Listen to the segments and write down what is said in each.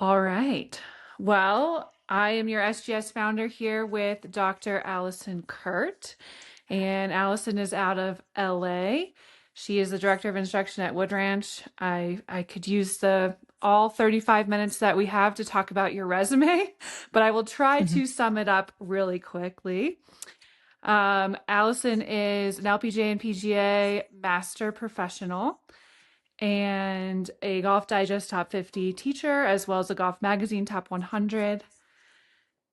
All right. Well, I am your SGS founder here with Dr. Alison Curdt, and Alison is out of LA. She is the director of instruction at Wood Ranch. I could use the all 35 minutes that we have to talk about your resume, but I will try Mhm. to sum it up really quickly. Alison is an LPGA and PGA master professional and a Golf Digest Top 50 teacher, as well as a Golf Magazine Top 100.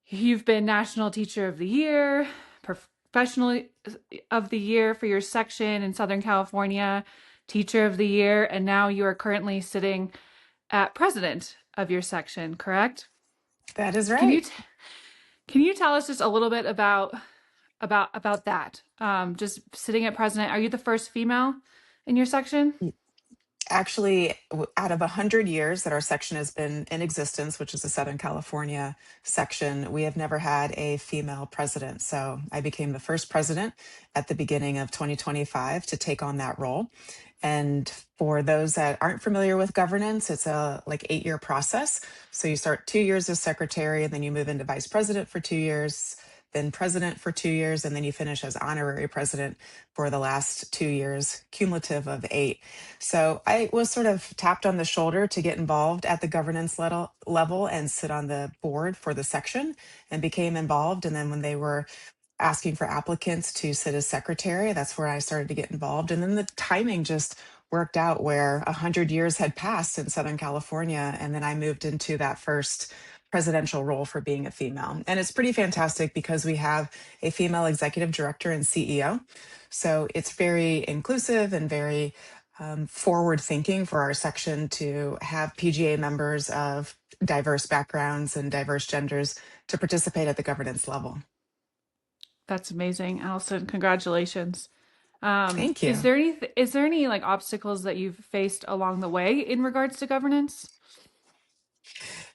You've been National Teacher of the Year, Professional of the Year for your section in Southern California, Teacher of the Year, and now you are currently sitting at President of your section, correct? That is Can you right. t- can you tell us just a little bit about that? Just sitting at President, are you the first female in your section? Actually, out of 100 years that our section has been in existence, which is the Southern California section, we have never had a female president. So I became the first president at the beginning of 2025 to take on that role. And for those that aren't familiar with governance, it's a like 8-year process. So you start 2 years as secretary, and then you move into vice president for 2 years, then president for 2 years, and then you finish as honorary president for the last 2 years, cumulative of 8. So I was sort of tapped on the shoulder to get involved at the governance level and sit on the board for the section and became involved. And then when they were asking for applicants to sit as secretary, that's where I started to get involved. And then the timing just worked out where 100 years had passed in Southern California. And then I moved into that first presidential role for being a female. And it's pretty fantastic because we have a female executive director and CEO. So it's very inclusive and very forward thinking for our section to have PGA members of diverse backgrounds and diverse genders to participate at the governance level. That's amazing, Allison. Congratulations. Thank Is you. there any like obstacles that you've faced along the way in regards to governance?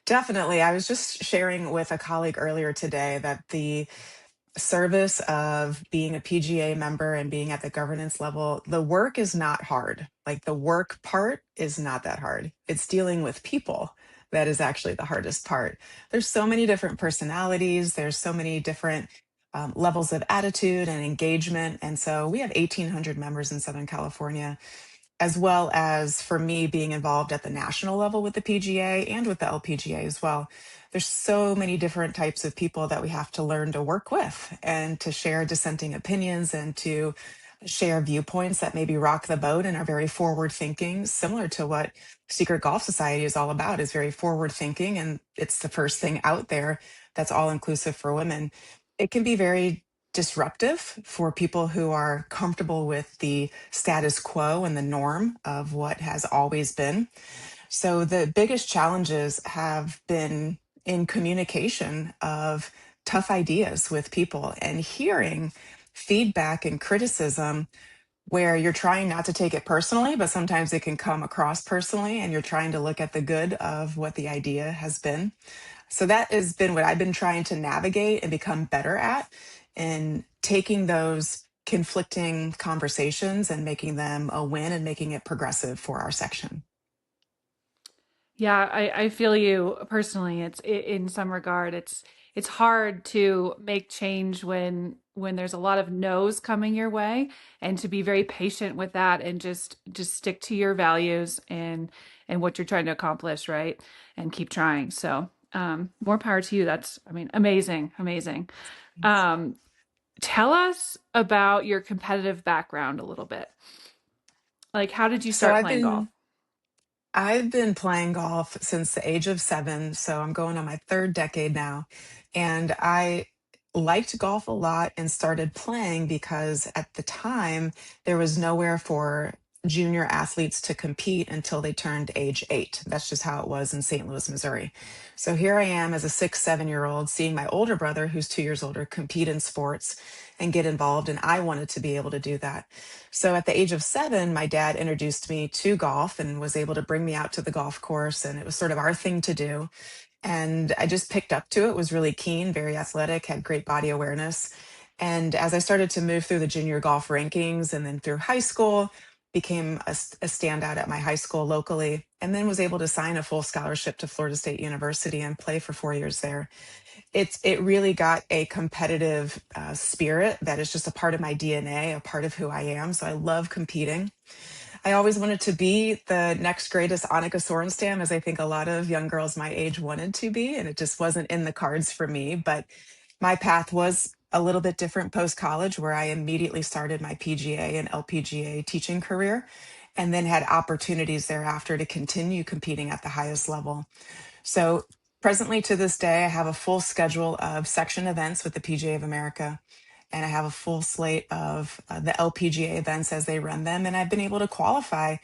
Definitely. I was just sharing with a colleague earlier today that the service of being a PGA member and being at the governance level, the work is not hard. Like the work part is not that hard. It's dealing with people that is actually the hardest part. There's so many different personalities, there's so many different levels of attitude and engagement. And so we have 1,800 members in Southern California, as well as for me being involved at the national level with the PGA and with the LPGA as well. There's so many different types of people that we have to learn to work with and to share dissenting opinions and to share viewpoints that maybe rock the boat and are very forward thinking, similar to what Secret Golf Society is all about, is very forward thinking. And it's the first thing out there that's all inclusive for women. It can be very disruptive for people who are comfortable with the status quo and the norm of what has always been. So the biggest challenges have been in communication of tough ideas with people and hearing feedback and criticism where you're trying not to take it personally, but sometimes it can come across personally and you're trying to look at the good of what the idea has been. So that has been what I've been trying to navigate and become better at in taking those conflicting conversations and making them a win and making it progressive for our section. Yeah, I feel you personally. In some regard, it's hard to make change when there's a lot of no's coming your way, and to be very patient with that and just stick to your values and what you're trying to accomplish, right? And keep trying. So, more power to you. That's, I mean, amazing, amazing. Um, Tell us about your competitive background a little bit. Like, how did you So start playing golf? I've been playing golf since the age of 7, so I'm going on my third decade now. And I liked golf a lot and started playing because at the time there was nowhere for junior athletes to compete until they turned age 8. That's just how it was in St. Louis, Missouri. So here I am as a 6, 7 year old seeing my older brother, who's 2 years older, compete in sports and get involved. And I wanted to be able to do that. So at the age of 7, my dad introduced me to golf and was able to bring me out to the golf course. And it was sort of our thing to do. And I just picked up to it, was really keen, very athletic, had great body awareness. And as I started to move through the junior golf rankings and then through high school, became a standout at my high school locally, and then was able to sign a full scholarship to Florida State University and play for 4 years there. It really got a competitive spirit that is just a part of my DNA, a part of who I am. So I love competing. I always wanted to be the next greatest Annika Sorenstam, as I think a lot of young girls my age wanted to be, and it just wasn't in the cards for me. But my path was a little bit different post college, where I immediately started my PGA and LPGA teaching career, and then had opportunities thereafter to continue competing at the highest level. So presently to this day, I have a full schedule of section events with the PGA of America, and I have a full slate of the LPGA events as they run them. And I've been able to qualify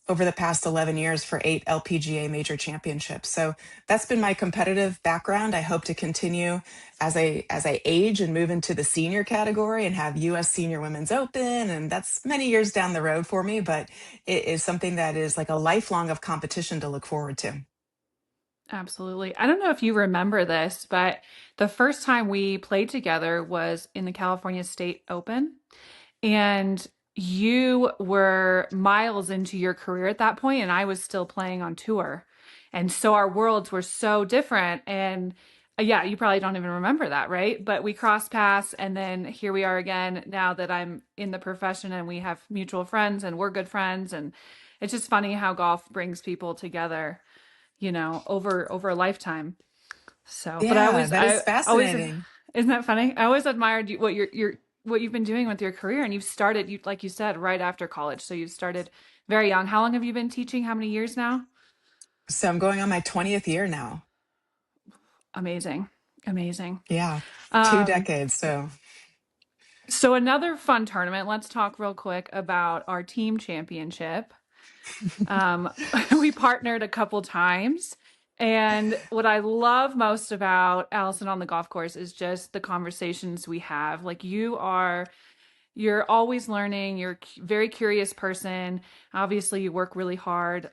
over the past 11 years for 8 LPGA major championships. So that's been my competitive background. I hope to continue as I age and move into the senior category and have US Senior Women's Open. And that's many years down the road for me, but it is something that is like a lifelong of competition to look forward to. Absolutely. I don't know if you remember this, but the first time we played together was in the California State Open. And you were miles into your career at that point, and I was still playing on tour. And so our worlds were so different. And yeah, you probably don't even remember that, right? But we crossed paths, and then here we are again now that I'm in the profession and we have mutual friends and we're good friends. And it's just funny how golf brings people together, over a lifetime. So, but Yeah, that is I always, fascinating. isn't that funny? I always admired you, what you've been doing with your career, and you've started, like you said, right after college. So you started very young. How long have you been teaching? How many years now? So I'm going on my 20th year now. Amazing, amazing. Yeah, two Um, decades. So so another fun tournament. Let's talk real quick about our team championship. Um, we partnered a couple times. And what I love most about Allison on the golf course is just the conversations we have. Like you're always learning. You're a very curious person. Obviously, you work really hard,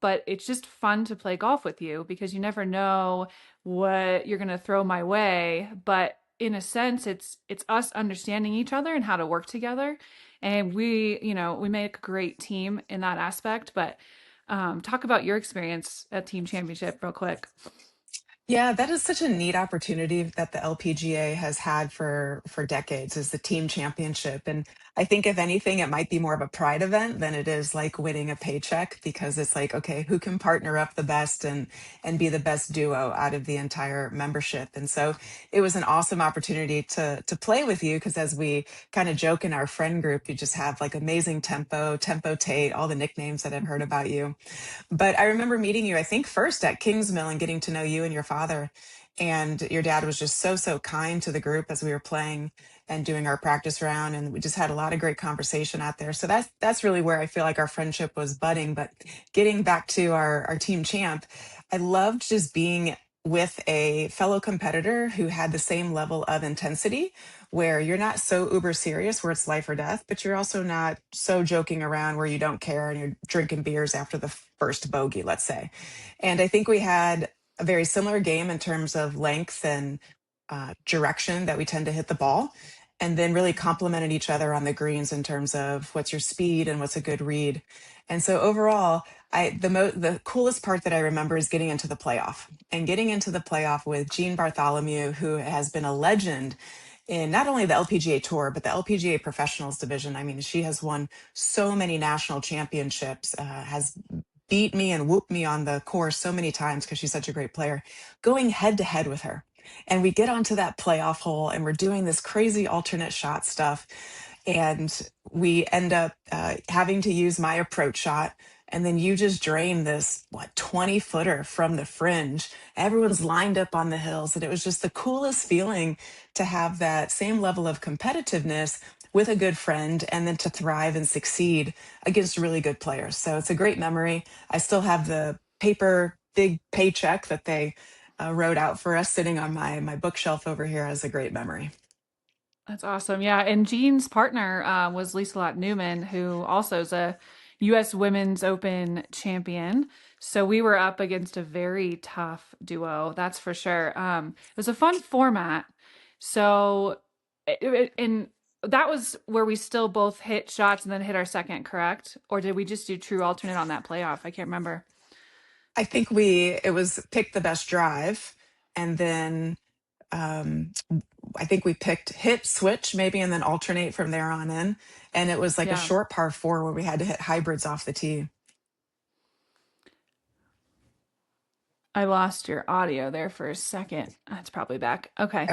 but it's just fun to play golf with you because you never know what you're going to throw my way. But in a sense, it's us understanding each other and how to work together, and we make a great team in that aspect. But talk about your experience at Team Championship real quick. yeah, that is such a neat opportunity that the LPGA has had for decades, is the team championship. And I think if anything, it might be more of a pride event than it is like winning a paycheck, because it's like, okay, who can partner up the best and be the best duo out of the entire membership. And so it was an awesome opportunity to play with you, because as we kind of joke in our friend group, you just have like amazing tempo Tate, all the nicknames that I've heard about you. But I remember meeting you, I think, first at Kingsmill and getting to know you and your father. And your dad was just so, so kind to the group as we were playing and doing our practice round. And we just had a lot of great conversation out there. So that's really where I feel like our friendship was budding. But getting back to our team champ, I loved just being with a fellow competitor who had the same level of intensity, where you're not so uber serious where it's life or death, but you're also not so joking around where you don't care and you're drinking beers after the first bogey, let's say. And I think we had a very similar game in terms of length and direction that we tend to hit the ball, and then really complemented each other on the greens in terms of what's your speed and what's a good read. And so overall, the coolest part that I remember is getting into the playoff, and getting into the playoff with Jean Bartholomew, who has been a legend in not only the LPGA Tour, but the LPGA Professionals division. I mean, she has won so many national championships, has beat me and whooped me on the course so many times because she's such a great player, going head to head with her. And we get onto that playoff hole and we're doing this crazy alternate shot stuff. And we end up having to use my approach shot. And then you just drain this, 20 footer from the fringe. Everyone's lined up on the hills. And it was just the coolest feeling to have that same level of competitiveness with a good friend, and then to thrive and succeed against really good players. So it's a great memory. I still have the paper big paycheck that they wrote out for us sitting on my bookshelf over here as a great memory. That's awesome. Yeah. And Jean's partner was Lisa Lott Newman, who also is a U.S. Women's Open champion. So we were up against a very tough duo, that's for sure. It was a fun format. So, and that was where we still both hit shots and then hit our second, correct? Or did we just do true alternate on that playoff? I can't remember. I think it was pick the best drive, and then um, I think we picked hit, switch, maybe, and then alternate from there on in. And it was like a Yeah. short par four where we had to hit hybrids off the tee. I lost your audio there for a second. It's probably back. Okay.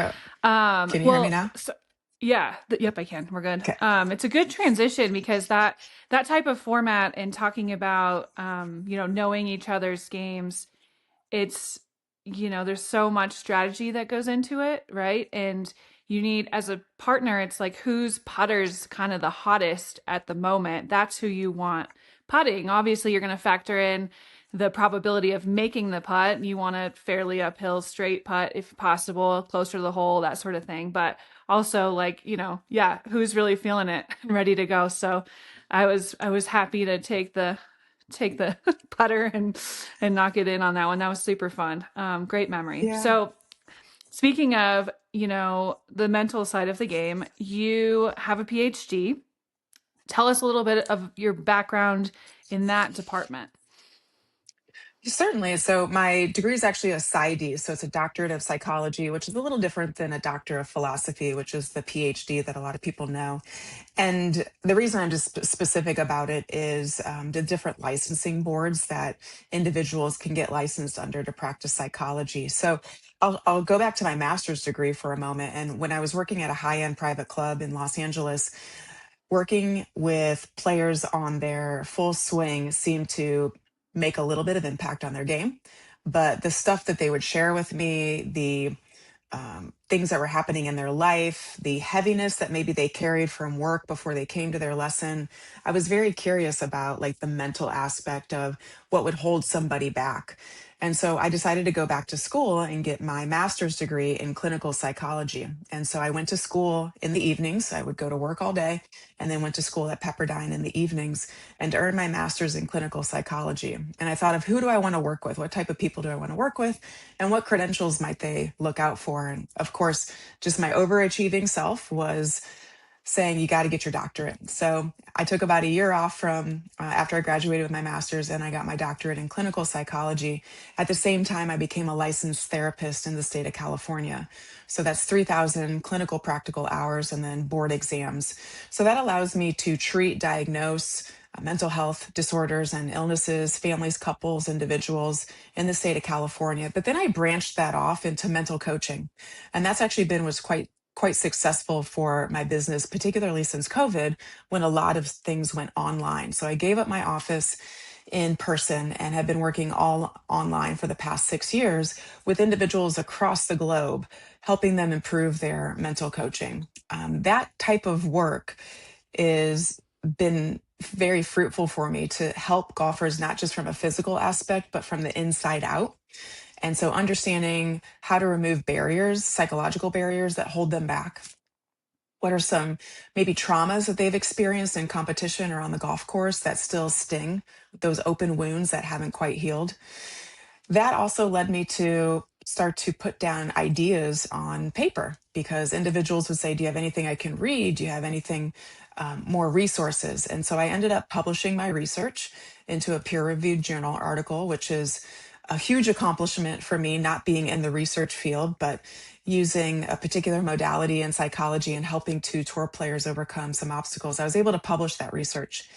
Oh, can you hear me Well, now? so yeah, yep, I can. We're good. Okay. It's a good transition because that type of format and talking about knowing each other's games, it's there's so much strategy that goes into it, right? And you need, as a partner, it's like whose putter's kind of the hottest at the moment. That's who you want putting. Obviously you're going to factor in the probability of making the putt. You want a fairly uphill straight putt if possible, closer to the hole, that sort of thing. But also, like, yeah, who's really feeling it and ready to go. So I was happy to take the putter and knock it in on that one. That was super fun. Great memory. Yeah. So speaking of, the mental side of the game, you have a PhD. Tell us a little bit of your background in that department. Certainly. So my degree is actually a PsyD, so it's a doctorate of psychology, which is a little different than a doctor of philosophy, which is the PhD that a lot of people know. And the reason I'm just specific about it is the different licensing boards that individuals can get licensed under to practice psychology. So I'll go back to my master's degree for a moment. And when I was working at a high-end private club in Los Angeles, working with players on their full swing seemed to make a little bit of impact on their game. But the stuff that they would share with me, the things that were happening in their life, the heaviness that maybe they carried from work before they came to their lesson. I was very curious about like the mental aspect of what would hold somebody back. And so I decided to go back to school and get my master's degree in clinical psychology. And so I went to school in the evenings. I would go to work all day and then went to school at Pepperdine in the evenings and earned my master's in clinical psychology. And I thought of who do I want to work with? What type of people do I want to work with? And what credentials might they look out for? And of course, just my overachieving self was saying you got to get your doctorate. So I took about a year off from after I graduated with my master's and I got my doctorate in clinical psychology. At the same time, I became a licensed therapist in the state of California. So that's 3,000 clinical practical hours and then board exams. So that allows me to treat, diagnose, mental health disorders and illnesses, families, couples, individuals in the state of California. But then I branched that off into mental coaching. And that's actually been was quite successful for my business, particularly since COVID, when a lot of things went online. So I gave up my office in person and have been working all online for the past 6 years with individuals across the globe, helping them improve their mental coaching. That type of work is been very fruitful for me to help golfers not just from a physical aspect but from the inside out. And so understanding how to remove barriers, psychological barriers that hold them back. What are some maybe traumas that they've experienced in competition or on the golf course that still sting, those open wounds that haven't quite healed? That also led me to start to put down ideas on paper because individuals would say, do you have anything I can read? Do you have anything, more resources? And so I ended up publishing my research into a peer reviewed journal article, which is a huge accomplishment for me, not being in the research field, but using a particular modality in psychology and helping to tour players overcome some obstacles. I was able to publish that research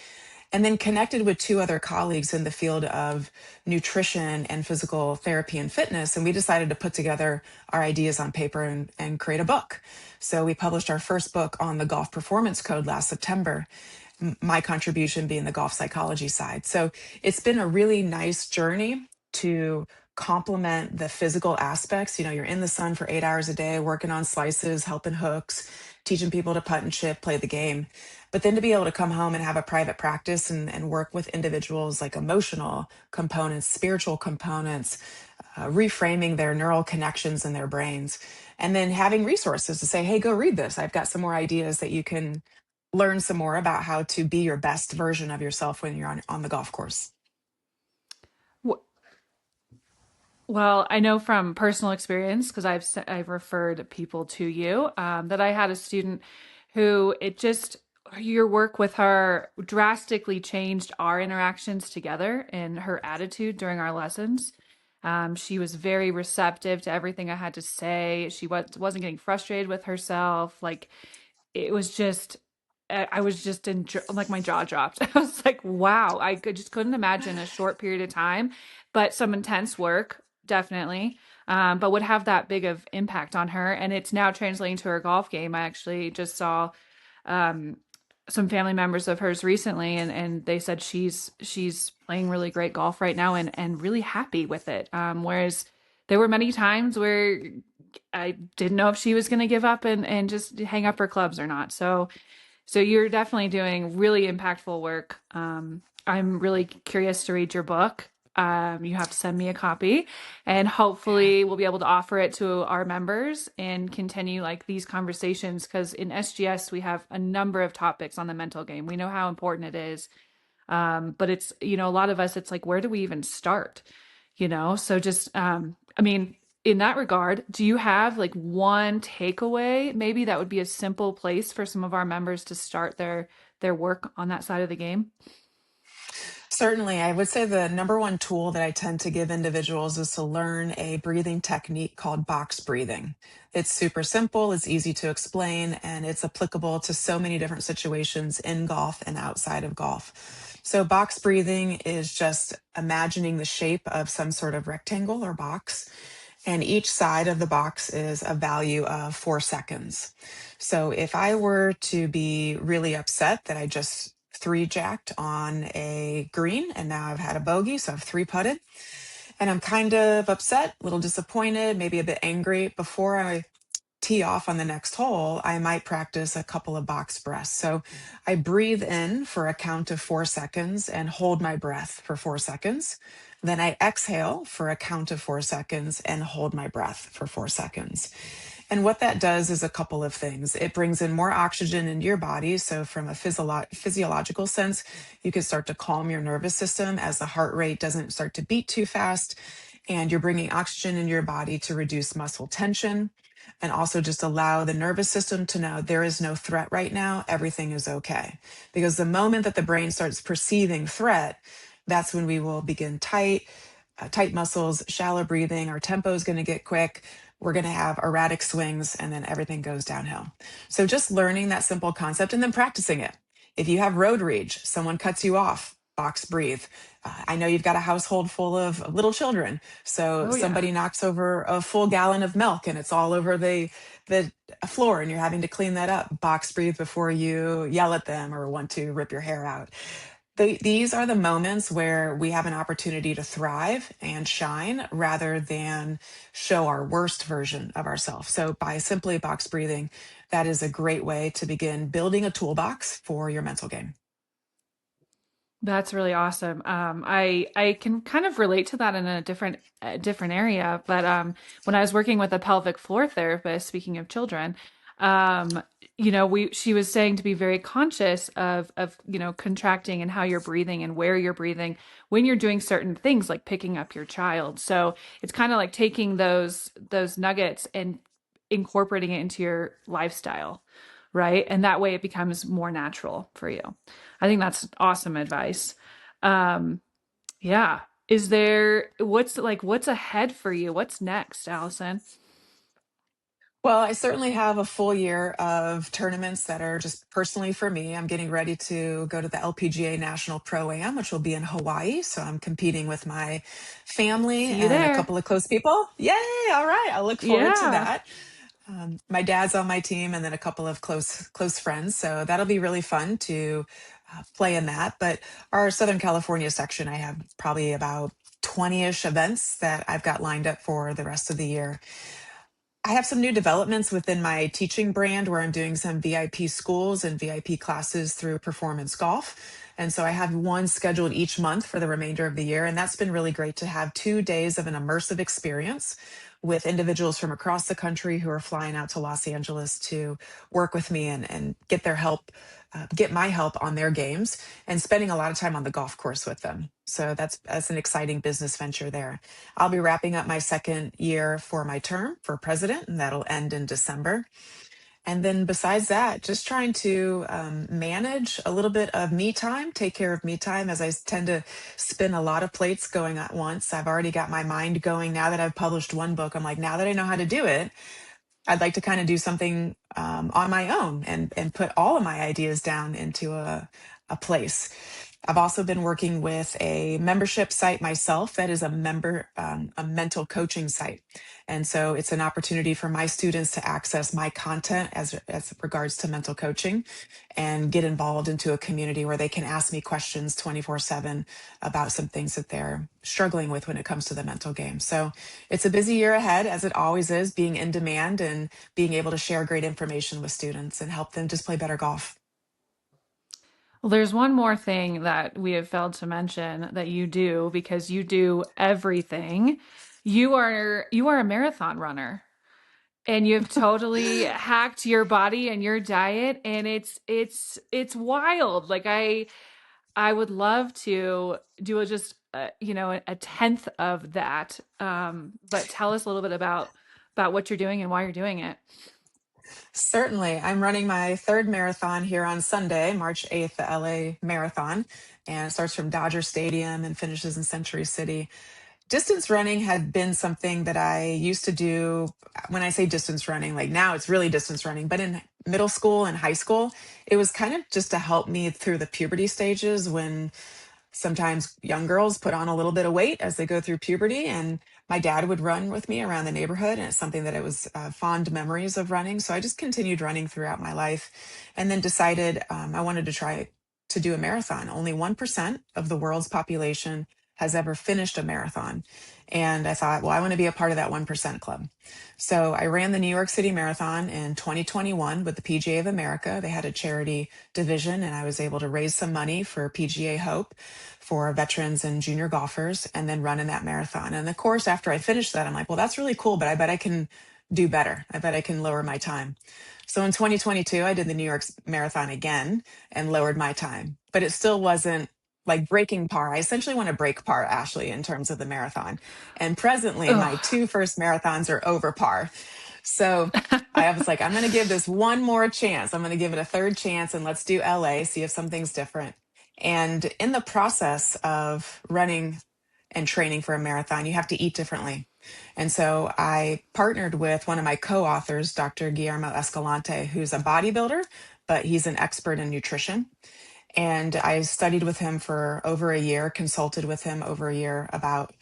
and then connected with two other colleagues in the field of nutrition and physical therapy and fitness. And we decided to put together our ideas on paper and create a book. So we published our first book on the golf performance code last September, my contribution being the golf psychology side. So it's been a really nice journey to complement the physical aspects. You're in the sun for 8 hours a day, working on slices, helping hooks, teaching people to putt and chip, play the game. But then to be able to come home and have a private practice and work with individuals like emotional components, spiritual components, reframing their neural connections in their brains, and then having resources to say, hey, go read this. I've got some more ideas that you can learn some more about how to be your best version of yourself when you're on the golf course. Well, I know from personal experience because I've referred people to you that I had a student who it just, your work with her drastically changed our interactions together and her attitude during our lessons. She was very receptive to everything I had to say. She wasn't getting frustrated with herself. Like it was just, I was just in like my jaw dropped. I was like, wow, just couldn't imagine a short period of time, but some intense work, definitely. But would have that big of impact on her. And it's now translating to her golf game. I actually just saw um, some family members of hers recently, and they said she's playing really great golf right now and really happy with it. Whereas there were many times where I didn't know if she was going to give up and just hang up her clubs or not. So you're definitely doing really impactful work. I'm really curious to read your book. You have to send me a copy, and Yeah. hopefully we'll be able to offer it to our members and continue like these conversations. Because in SGS we have a number of topics on the mental game. We know how important it is, but it's, a lot of us, it's like, where do we even start? So just, I mean, in that regard, do you have like one takeaway? Maybe that would be a simple place for some of our members to start their work on that side of the game. Certainly, I would say the number one tool that I tend to give individuals is to learn a breathing technique called box breathing. It's super simple, it's easy to explain, and it's applicable to so many different situations in golf and outside of golf. So, box breathing is just imagining the shape of some sort of rectangle or box, and each side of the box is a value of 4 seconds. So if I were to be really upset that I just three jacked on a green and now I've had a bogey, so I've three putted, and I'm kind of upset, a little disappointed, maybe a bit angry, before I tee off on the next hole, I might practice a couple of box breaths. So I breathe in for a count of 4 seconds and hold my breath for 4 seconds. Then I exhale for a count of 4 seconds and hold my breath for 4 seconds. And what that does is a couple of things. It brings in more oxygen into your body. So, from a physiological sense, you can start to calm your nervous system as the heart rate doesn't start to beat too fast. And you're bringing oxygen into your body to reduce muscle tension and also just allow the nervous system to know there is no threat right now. Everything is okay. Because the moment that the brain starts perceiving threat, that's when we will begin tight muscles, shallow breathing. Our tempo is going to get quick. We're going to have erratic swings, and then everything goes downhill. So just learning that simple concept and then practicing it. If you have road rage, someone cuts you off, box breathe. I know you've got a household full of little children. So Oh yeah. somebody knocks over a full gallon of milk and it's all over the floor and you're having to clean that up. Box breathe before you yell at them or want to rip your hair out. These are the moments where we have an opportunity to thrive and shine rather than show our worst version of ourselves. So, by simply box breathing, that is a great way to begin building a toolbox for your mental game. That's really awesome. I can kind of relate to that in a different area, but when I was working with a pelvic floor therapist, speaking of children, um, we she was saying to be very conscious of contracting and how you're breathing and where you're breathing when you're doing certain things like picking up your child. So it's kind of like taking those nuggets and incorporating it into your lifestyle, right? And that way it becomes more natural for you. I think that's awesome advice. Um, yeah. What's ahead for you? What's next, Allison? Well, I certainly have a full year of tournaments that are just personally for me. I'm getting ready to go to the LPGA National Pro Am, which will be in Hawaii. So I'm competing with my family See you and a there. couple of close people. Yay! All right, I look forward to Yeah. that. My dad's on my team, and then a couple of close friends. So that'll be really fun to play in that. But our Southern California section, I have probably about 20-ish events that I've got lined up for the rest of the year. I have some new developments within my teaching brand where I'm doing some VIP schools and VIP classes through performance golf. And so I have one scheduled each month for the remainder of the year. And that's been really great to have 2 days of an immersive experience with individuals from across the country who are flying out to Los Angeles to work with me and get their help, get my help on their games and spending a lot of time on the golf course with them. So that's an exciting business venture there. I'll be wrapping up my second year for my term for president, and that'll end in December. And then besides that, just trying to manage a little bit of me time, take care of me time, as I tend to spin a lot of plates going at once. I've already got my mind going now that I've published one book. I'm like, now that I know how to do it, I'd like to kind of do something on my own and put all of my ideas down into a place. I've also been working with a membership site myself that is a mental coaching site. And so it's an opportunity for my students to access my content as regards to mental coaching and get involved into a community where they can ask me questions 24/7 about some things that they're struggling with when it comes to the mental game. So it's a busy year ahead, as it always is, being in demand and being able to share great information with students and help them just play better golf. Well, there's one more thing that we have failed to mention that you do because you do everything. You are a marathon runner and you've totally hacked your body and your diet and it's wild. Like I would love to do just a tenth of that. But tell us a little bit about what you're doing and why you're doing it. Certainly. I'm running my third marathon here on Sunday, March 8th, the LA Marathon, and it starts from Dodger Stadium and finishes in Century City. Distance running had been something that I used to do. When I say distance running, like now it's really distance running, but in middle school and high school, it was kind of just to help me through the puberty stages when sometimes young girls put on a little bit of weight as they go through puberty. And my dad would run with me around the neighborhood. And it's something that it was fond memories of running. So I just continued running throughout my life and then decided I wanted to try to do a marathon. Only 1% of the world's population has ever finished a marathon. And I thought, well, I want to be a part of that 1% club. So I ran the New York City Marathon in 2021 with the PGA of America. They had a charity division, and I was able to raise some money for PGA Hope for veterans and junior golfers and then run in that marathon. And of course, after I finished that, I'm like, well, that's really cool, but I bet I can do better. I bet I can lower my time. So in 2022, I did the New York Marathon again and lowered my time, but it still wasn't like breaking par. I essentially want to break par, Ashley, in terms of the marathon. And presently, my Ugh. two first marathons are over par. So I was like, I'm going to give this one more chance. I'm going to give it a third chance and let's do LA, see if something's different. And in the process of running and training for a marathon, you have to eat differently. And so I partnered with one of my co authors, Dr. Guillermo Escalante, who's a bodybuilder, but he's an expert in nutrition. And I studied with him for over a year, consulted with him over a year about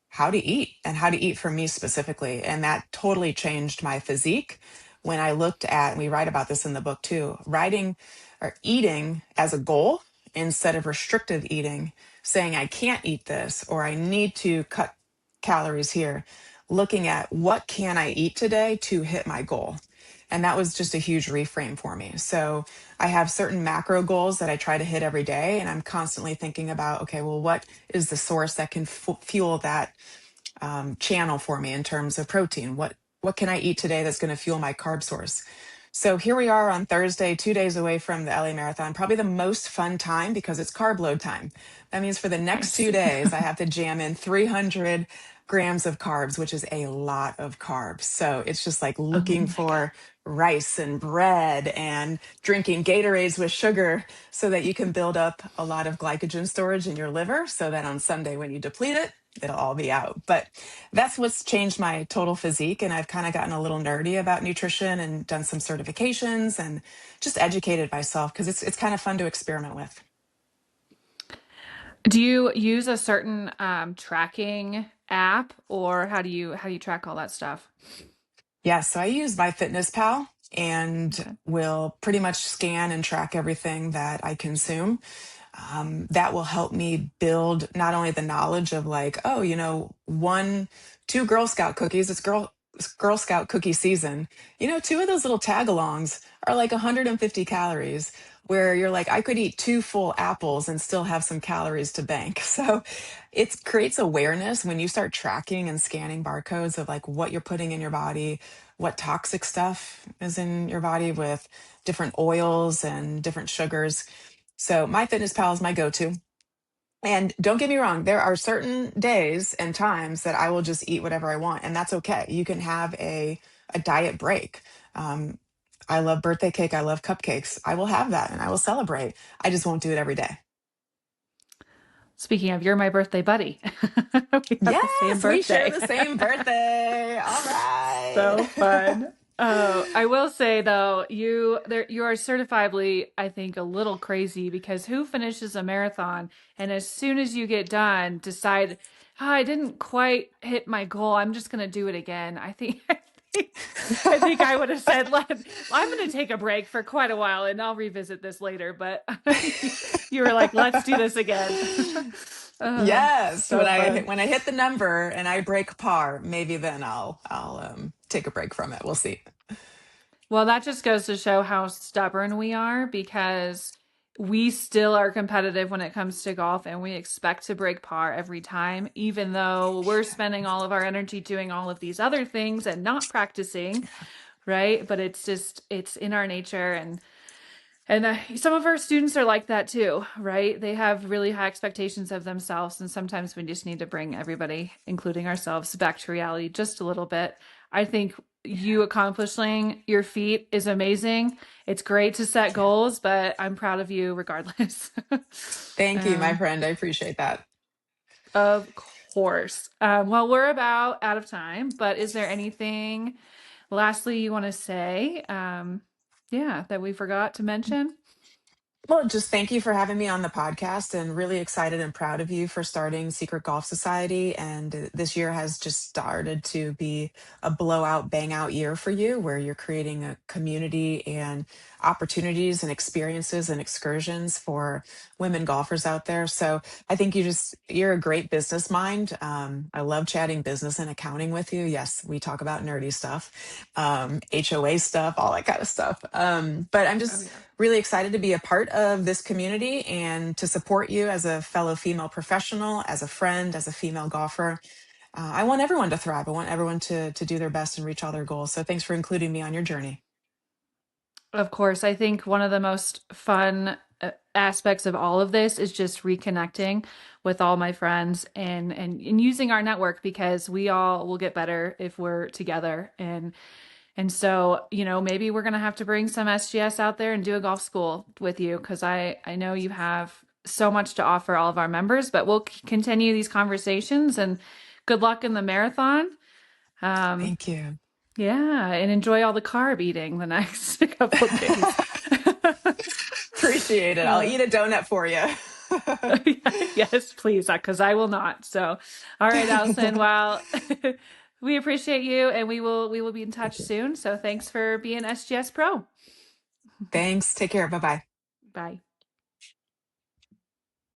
how to eat and how to eat for me specifically. And that totally changed my physique. When I looked at, and we write about this in the book too, writing or eating as a goal instead of restrictive eating, saying I can't eat this or I need to cut calories here, looking at what can I eat today to hit my goal. And that was just a huge reframe for me. So I have certain macro goals that I try to hit every day. And I'm constantly thinking about, okay, well, what is the source that can fuel that channel for me in terms of protein? What can I eat today that's going to fuel my carb source? So here we are on Thursday, 2 days away from the LA Marathon, probably the most fun time because it's carb load time. That means for the next Nice. 2 days, I have to jam in 300 grams of carbs, which is a lot of carbs. So it's just like Oh looking my God. for rice and bread and drinking Gatorades with sugar so that you can build up a lot of glycogen storage in your liver so that on Sunday when you deplete it, it'll all be out. But that's what's changed my total physique. And I've kind of gotten a little nerdy about nutrition and done some certifications and just educated myself because it's kind of fun to experiment with. Do you use a certain tracking app or how do you track all that stuff? Yeah, so I use MyFitnessPal and Okay. will pretty much scan and track everything that I consume. That will help me build not only the knowledge of like, oh, two Girl Scout cookies, it's Girl Scout cookie season. Two of those little tag-alongs are like 150 calories, where you're like, I could eat two full apples and still have some calories to bank. So it creates awareness when you start tracking and scanning barcodes of like what you're putting in your body, what toxic stuff is in your body with different oils and different sugars. So MyFitnessPal is my go-to. And don't get me wrong, there are certain days and times that I will just eat whatever I want, and that's okay. You can have a diet break. Um, I love birthday cake. I love cupcakes. I will have that and I will celebrate. I just won't do it every day. Speaking of, you're my birthday buddy. We have the same Yes, we share birthday. the same birthday. All right. So fun. Oh, I will say though, you are certifiably, I think, a little crazy because who finishes a marathon and as soon as you get done, decide, "Ah, I didn't quite hit my goal. I'm just gonna do it again." I think I would have said, I'm gonna take a break for quite a while and I'll revisit this later." But you were like, "Let's do this again." Yes, So fun. when I hit the number and I break par, maybe then I'll take a break from it. We'll see. Well, that just goes to show how stubborn we are because we still are competitive when it comes to golf and we expect to break par every time, even though we're spending all of our energy doing all of these other things and not practicing, right? But it's just, it's in our nature. And some of our students are like that too, right? They have really high expectations of themselves. And sometimes we just need to bring everybody, including ourselves, back to reality just a little bit. I think you accomplishing your feat is amazing. It's great to set Yeah. goals, but I'm proud of you regardless. Thank you, my um, friend. I appreciate that. of course. Well, we're about out of time, but is there anything lastly you want to say? Yeah, that we forgot to mention? Well, just thank you for having me on the podcast and really excited and proud of you for starting Secret Golf Society. And this year has just started to be a blowout, bang out year for you where you're creating a community and opportunities and experiences and excursions for women golfers out there. So I think you're a great business mind. I love chatting business and accounting with you. Yes, we talk about nerdy stuff, HOA stuff, all that kind of stuff. But I'm Oh, just yeah. really excited to be a part of this community and to support you as a fellow female professional, as a friend, as a female golfer. I want everyone to thrive. I want everyone to do their best and reach all their goals. So thanks for including me on your journey. Of course, I think one of the most fun aspects of all of this is just reconnecting with all my friends and using our network because we all will get better if we're together and so, maybe we're going to have to bring some SGS out there and do a golf school with you because I know you have so much to offer all of our members, but we'll continue these conversations and good luck in the marathon. Um, Thank you. yeah, and enjoy all the carb eating the next couple of days. Appreciate it. I'll Uh, eat a donut for you. yes, please, because I will not. So, all right, Allison. Well, we appreciate you, and we will be in touch Thank you. soon. So, thanks for being SGS Pro. Thanks. Take care. Bye bye. Bye.